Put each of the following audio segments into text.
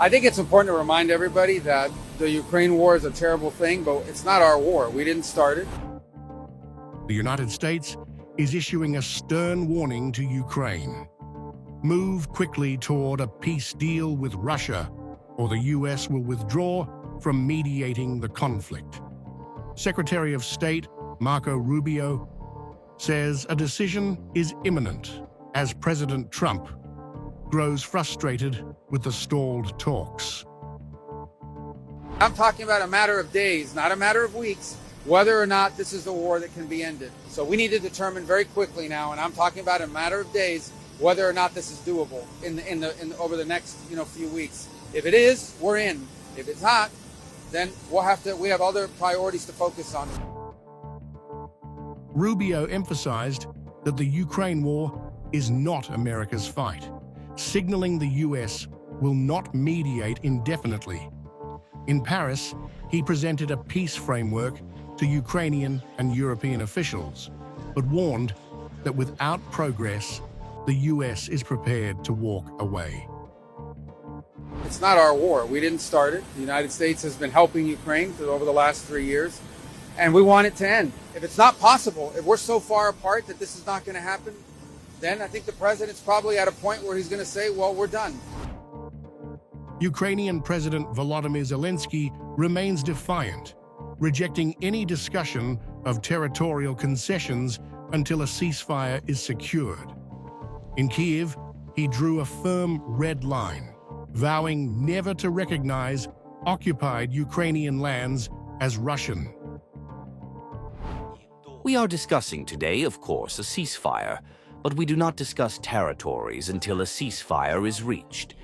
I think it's important to remind everybody that the Ukraine war is a terrible thing, but it's not our war. We didn't start it. The United States is issuing a stern warning to Ukraine. Move quickly toward a peace deal with Russia, or the US will withdraw from mediating the conflict. Secretary of State Marco Rubio says a decision is imminent as President Trump grows frustrated with the stalled talks. I'm talking about a matter of days, not a matter of weeks, whether or not this is a war that can be ended. So we need to determine very quickly now, and I'm talking about a matter of days, whether or not this is doable over the next few weeks. If it is, we're in. If it's not, then we have other priorities to focus on. Rubio emphasized that the Ukraine war is not America's fight, signaling the US will not mediate indefinitely. In Paris, he presented a peace framework to Ukrainian and European officials, but warned that without progress, the US is prepared to walk away. It's not our war. We didn't start it. The United States has been helping Ukraine over the last 3 years, and we want it to end. If it's not possible, if we're so far apart that this is not going to happen, then I think the president's probably at a point where he's going to say, well, we're done. Ukrainian President Volodymyr Zelenskyy remains defiant, rejecting any discussion of territorial concessions until a ceasefire is secured. In Kyiv, he drew a firm red line, vowing never to recognize occupied Ukrainian lands as Russian. We are discussing today, of course, a ceasefire, but we do not discuss territories until a ceasefire is reached.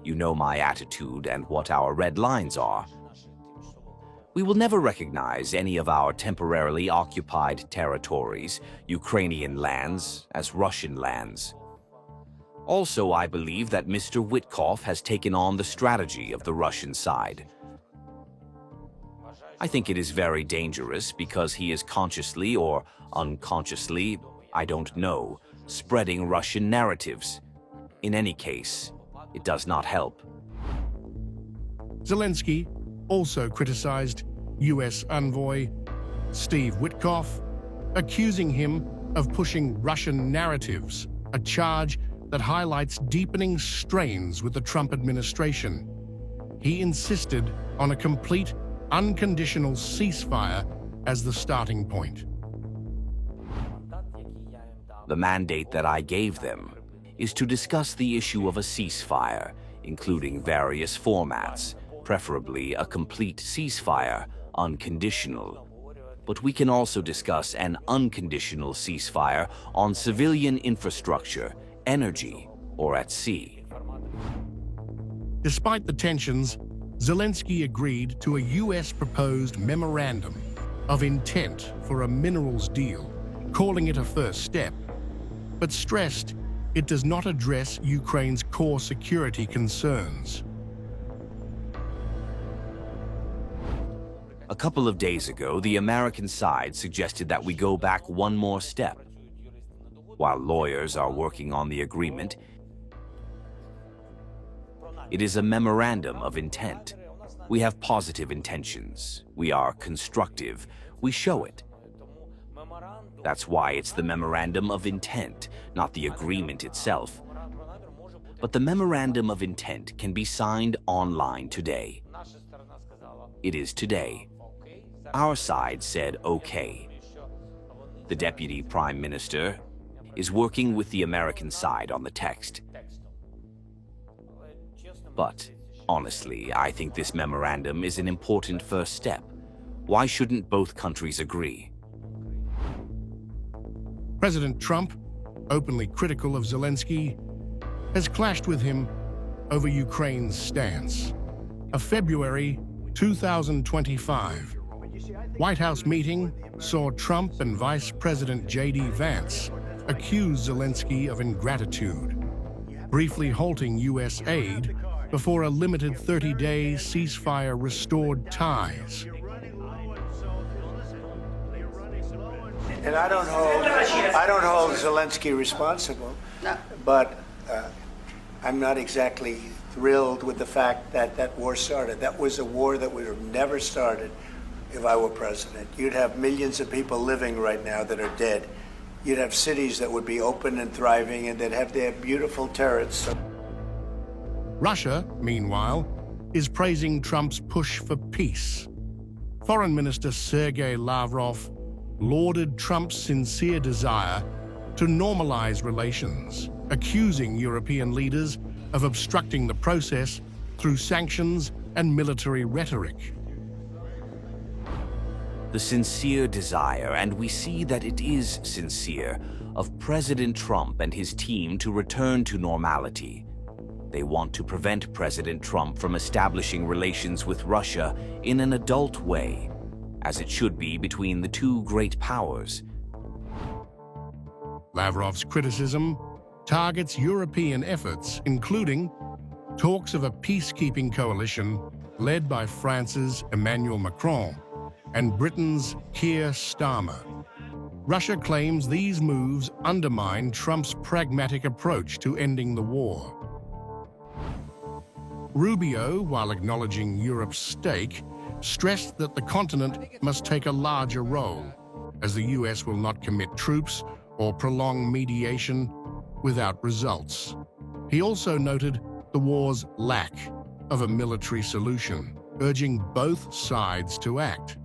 You know my attitude and what our red lines are. We will never recognize any of our temporarily occupied territories, Ukrainian lands, as Russian lands. Also, I believe that Mr. Witkoff has taken on the strategy of the Russian side. I think it is very dangerous because he is consciously or unconsciously, I don't know, spreading Russian narratives. In any case, it does not help. Zelenskyy also criticized US envoy Steve Witkoff, accusing him of pushing Russian narratives, a charge that highlights deepening strains with the Trump administration. He insisted on a complete, unconditional ceasefire as the starting point. The mandate that I gave them is to discuss the issue of a ceasefire, including various formats, preferably a complete ceasefire, unconditional. But we can also discuss an unconditional ceasefire on civilian infrastructure, energy, or at sea. Despite the tensions, Zelenskyy agreed to a US-proposed memorandum of intent for a minerals deal, calling it a first step, but stressed it does not address Ukraine's core security concerns. A couple of days ago, the American side suggested that we go back one more step. While lawyers are working on the agreement, it is a memorandum of intent. We have positive intentions. We are constructive. We show it. That's why it's the memorandum of intent, not the agreement itself. But the memorandum of intent can be signed online today. It is today. Our side said okay. The Deputy Prime Minister is working with the American side on the text. But honestly, I think this memorandum is an important first step. Why shouldn't both countries agree? President Trump, openly critical of Zelenskyy, has clashed with him over Ukraine's stance. A February 2025 White House meeting saw Trump and Vice President J.D. Vance accuse Zelenskyy of ingratitude, briefly halting U.S. aid before a limited 30-day ceasefire restored ties. And I don't hold Zelenskyy responsible, but I'm not exactly thrilled with the fact that that war started. That was a war that would have never started if I were president. You'd have millions of people living right now that are dead. You'd have cities that would be open and thriving and that have their beautiful turrets. Russia, meanwhile, is praising Trump's push for peace. Foreign Minister Sergei Lavrov lauded Trump's sincere desire to normalize relations, accusing European leaders of obstructing the process through sanctions and military rhetoric. The sincere desire, and we see that it is sincere, of President Trump and his team to return to normality. They want to prevent President Trump from establishing relations with Russia in an adult way, as it should be between the two great powers. Lavrov's criticism targets European efforts, including talks of a peacekeeping coalition led by France's Emmanuel Macron and Britain's Keir Starmer. Russia claims these moves undermine Trump's pragmatic approach to ending the war. Rubio, while acknowledging Europe's stake, stressed that the continent must take a larger role, as the US will not commit troops or prolong mediation without results. He also noted the war's lack of a military solution, urging both sides to act.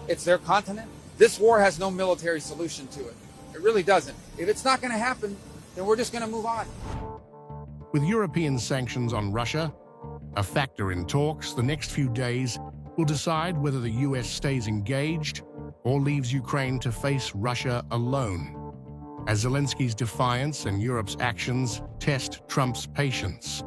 It's their continent. This war has no military solution to it. It really doesn't. If it's not going to happen, then we're just going to move on. With European sanctions on Russia a factor in talks, the next few days will decide whether the US stays engaged or leaves Ukraine to face Russia alone, as Zelensky's defiance and Europe's actions test Trump's patience.